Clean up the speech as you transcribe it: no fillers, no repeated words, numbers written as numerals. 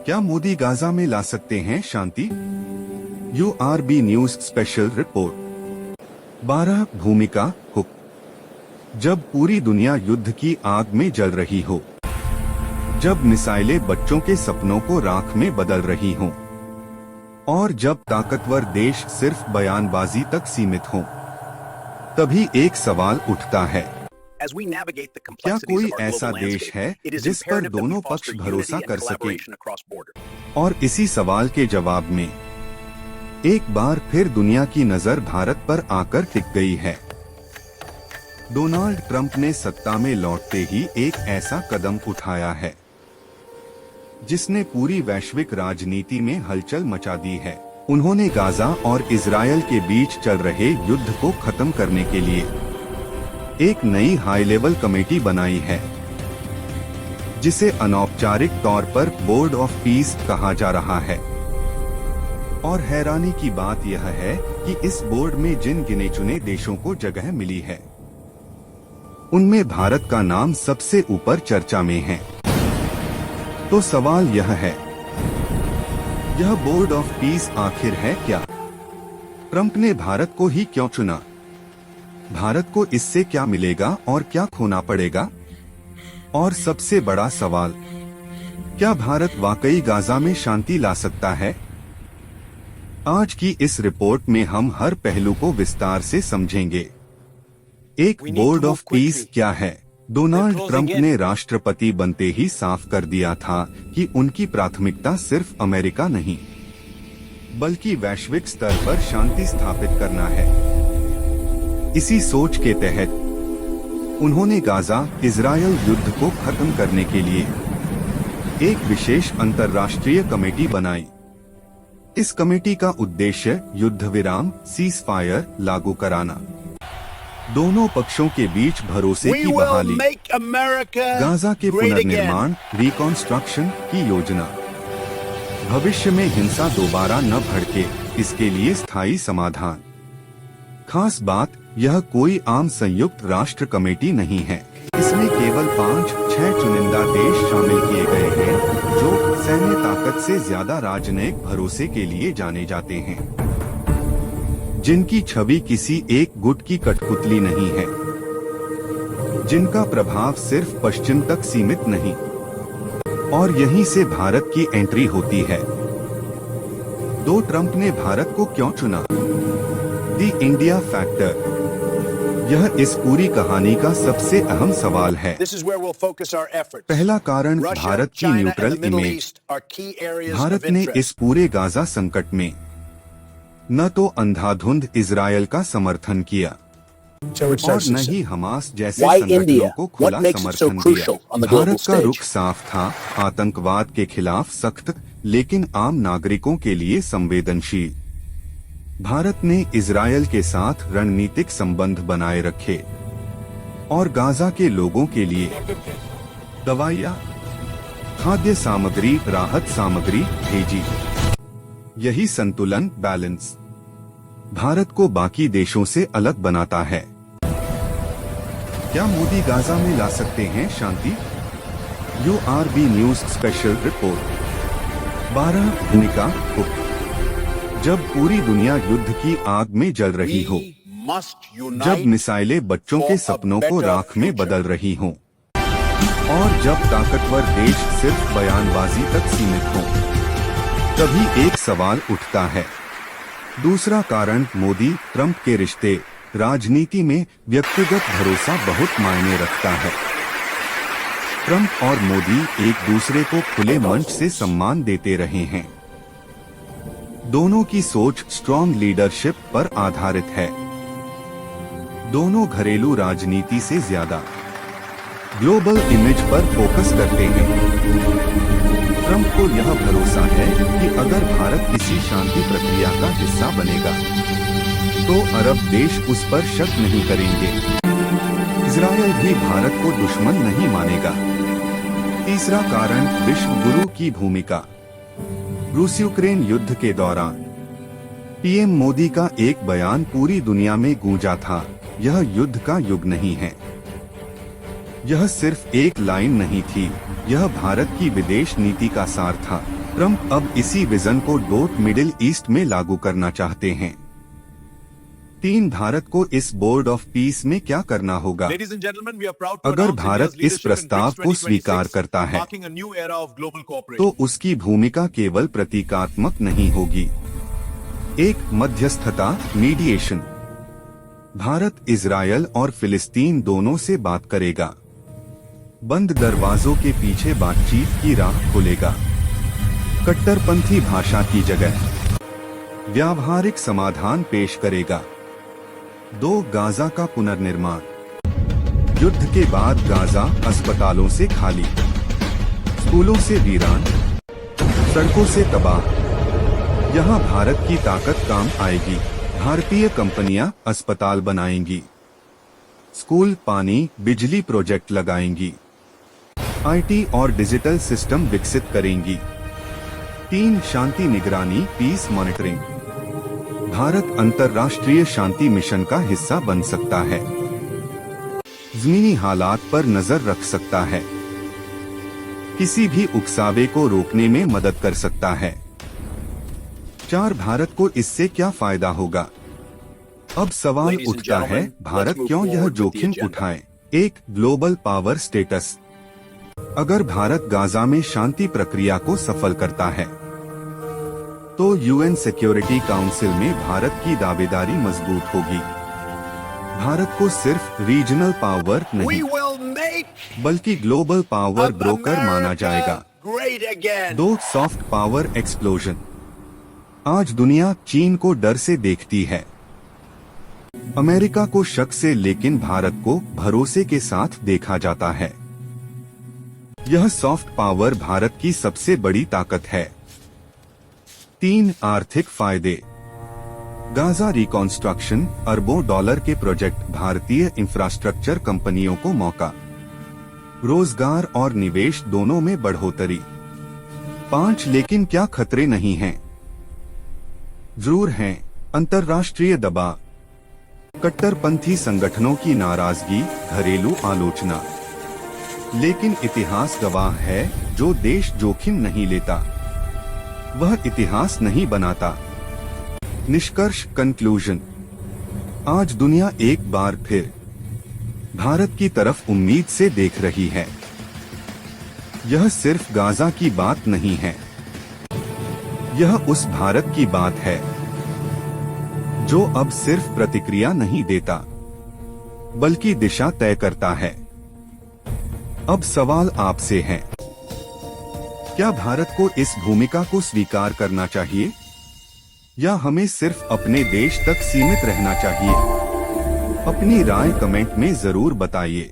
क्या मोदी गाजा में ला सकते हैं शांति? URB news special report. 12 भूमिका हुक। जब पूरी दुनिया युद्ध की आग में जल रही हो, जब मिसाइलें बच्चों के सपनों को राख में बदल रही हों, और जब ताकतवर देश सिर्फ बयानबाजी तक सीमित हों, तभी एक सवाल उठता है, क्या कोई ऐसा देश है जिस पर दोनों पक्ष भरोसा कर सके? और इसी सवाल के जवाब में एक बार फिर दुनिया की नजर भारत पर आकर टिक गई है। डोनाल्ड ट्रंप ने सत्ता में लौटते ही एक ऐसा कदम उठाया है जिसने पूरी वैश्विक राजनीति में हलचल मचा दी है। उन्होंने गाजा और इजरायल के बीच चल रहे युद्ध को खत्म करने के लिए एक नई हाई लेवल कमेटी बनाई है, जिसे अनौपचारिक तौर पर बोर्ड ऑफ पीस कहा जा रहा है। और हैरानी की बात यह है कि इस बोर्ड में जिन गिने चुने देशों को जगह मिली है, उनमें भारत का नाम सबसे ऊपर चर्चा में है। तो सवाल यह है, यह बोर्ड ऑफ पीस आखिर है क्या? ट्रंप ने भारत को ही क्यों चुना? भारत को इससे क्या मिलेगा और क्या खोना पड़ेगा? और सबसे बड़ा सवाल, क्या भारत वाकई गाजा में शांति ला सकता है? आज की इस रिपोर्ट में हम हर पहलू को विस्तार से समझेंगे। एक बोर्ड ऑफ पीस क्या है? डोनाल्ड ट्रंप ने राष्ट्रपति बनते ही साफ कर दिया था कि उनकी प्राथमिकता सिर्फ अमेरिका नहीं, बल्कि वैश्विक स्तर पर शांति स्थापित करना है। इसी सोच के तहत उन्होंने गाजा इजरायल युद्ध को खत्म करने के लिए एक विशेष अंतर्राष्ट्रीय कमेटी बनाई। इस कमेटी का उद्देश्य युद्ध विराम सीज फायर लागू कराना, दोनों पक्षों के बीच भरोसे की बहाली, गाजा के पुनर्निर्माण रिकॉन्स्ट्रक्शन की योजना, भविष्य में हिंसा दोबारा न भड़के, इसके लिए स्थायी समाधान। खास बात, यह कोई आम संयुक्त राष्ट्र कमेटी नहीं है। इसमें केवल 5-6 चुनिंदा देश शामिल किए गए हैं, जो सैन्य ताकत से ज्यादा राजनयिक भरोसे के लिए जाने जाते हैं, जिनकी छवि किसी एक गुट की कठपुतली नहीं है, जिनका प्रभाव सिर्फ पश्चिम तक सीमित नहीं। और यहीं से भारत की एंट्री होती है। दो ट्रंप ने भारत को क्यों चुना? दी इंडिया फैक्टर, यह इस पूरी कहानी का सबसे अहम सवाल है। पहला कारण भारत की न्यूट्रल इमेज। भारत ने इस पूरे गाजा संकट में न तो अंधाधुंध इजरायल का समर्थन किया और न ही हमास जैसे संगठनों को खुला समर्थन दिया। भारत का रुख साफ था, आतंकवाद के खिलाफ सख्त लेकिन आम नागरिकों के लिए संवेदनशील। भारत ने इजरायल के साथ रणनीतिक संबंध बनाए रखे और गाजा के लोगों के लिए दवाइयाँ, खाद्य सामग्री, राहत सामग्री भेजी। यही संतुलन, बैलेंस, भारत को बाकी देशों से अलग बनाता है। क्या मोदी गाजा में ला सकते हैं शांति? URB news special report. 12 भूमिका हुक। जब पूरी दुनिया युद्ध की आग में जल रही हो, जब मिसाइलें बच्चों के सपनों को राख में बदल रही हों, और जब ताकतवर देश सिर्फ बयानबाजी तक सीमित हों, तभी एक सवाल उठता है। दूसरा कारण, मोदी ट्रंप के रिश्ते। राजनीति में व्यक्तिगत भरोसा बहुत मायने रखता है। ट्रंप और मोदी एक दूसरे को खुले मंच से सम्मान देते रहे हैं। दोनों की सोच स्ट्रॉन्ग लीडरशिप पर आधारित है। दोनों घरेलू राजनीति से ज्यादा ग्लोबल इमेज पर फोकस करते हैं। ट्रंप को यह भरोसा है कि अगर भारत किसी शांति प्रक्रिया का हिस्सा बनेगा, तो अरब देश उस पर शक नहीं करेंगे। इजरायल भी भारत को दुश्मन नहीं मानेगा। तीसरा कारण, विश्व गुरु की भूमिका। रूस यूक्रेन युद्ध के दौरान पीएम मोदी का एक बयान पूरी दुनिया में गूंजा था, यह युद्ध का युग नहीं है। यह सिर्फ एक लाइन नहीं थी, यह भारत की विदेश नीति का सार था। ट्रंप अब इसी विजन को डोट मिडिल ईस्ट में लागू करना चाहते हैं। 3 भारत को इस बोर्ड ऑफ पीस में क्या करना होगा? अगर भारत इस प्रस्ताव को स्वीकार करता है तो उसकी भूमिका केवल प्रतीकात्मक नहीं होगी। एक मध्यस्थता मीडिएशन। भारत इजरायल और फिलिस्तीन दोनों से बात करेगा। बंद दरवाजों के पीछे बातचीत की राह खोलेगा। कट्टरपंथी भाषा की जगह व्यावहारिक समाधान पेश करेगा। 2 गाजा का पुनर्निर्माण। युद्ध के बाद गाजा अस्पतालों से खाली, स्कूलों से वीरान, सड़कों से तबाह। यहाँ भारत की ताकत काम आएगी। भारतीय कंपनियां अस्पताल बनाएंगी, स्कूल, पानी, बिजली प्रोजेक्ट लगाएंगी, आईटी और डिजिटल सिस्टम विकसित करेंगी। 3 शांति निगरानी पीस मॉनिटरिंग। भारत अंतर्राष्ट्रीय शांति मिशन का हिस्सा बन सकता है। जमीनी हालात पर नजर रख सकता है। किसी भी उकसावे को रोकने में मदद कर सकता है। 4 भारत को इससे क्या फायदा होगा? अब सवाल उठता है, भारत क्यों यह जोखिम उठाए? 1 ग्लोबल पावर स्टेटस। अगर भारत गाजा में शांति प्रक्रिया को सफल करता है तो यूएन सिक्योरिटी काउंसिल में भारत की दावेदारी मजबूत होगी। भारत को सिर्फ रीजनल पावर नहीं बल्कि ग्लोबल पावर ब्रोकर माना जाएगा। 2 सॉफ्ट पावर एक्सप्लोजन। आज दुनिया चीन को डर से देखती है, अमेरिका को शक से, लेकिन भारत को भरोसे के साथ देखा जाता है। यह सॉफ्ट पावर भारत की सबसे बड़ी ताकत है। 3 आर्थिक फायदे। गाजा रिकॉन्स्ट्रक्शन, अरबों डॉलर के प्रोजेक्ट, भारतीय इंफ्रास्ट्रक्चर कंपनियों को मौका, रोजगार और निवेश दोनों में बढ़ोतरी। 5 लेकिन क्या खतरे नहीं हैं? जरूर हैं। अंतर्राष्ट्रीय दबाव, कट्टरपंथी संगठनों की नाराजगी, घरेलू आलोचना। लेकिन इतिहास गवाह है, जो देश जोखिम नहीं लेता वह इतिहास नहीं बनाता। निष्कर्ष, कंक्लूजन। आज दुनिया एक बार फिर भारत की तरफ उम्मीद से देख रही है। यह सिर्फ गाजा की बात नहीं है, यह उस भारत की बात है जो अब सिर्फ प्रतिक्रिया नहीं देता बल्कि दिशा तय करता है। अब सवाल आपसे है, क्या भारत को इस भूमिका को स्वीकार करना चाहिए या हमें सिर्फ अपने देश तक सीमित रहना चाहिए? अपनी राय कमेंट में जरूर बताइए।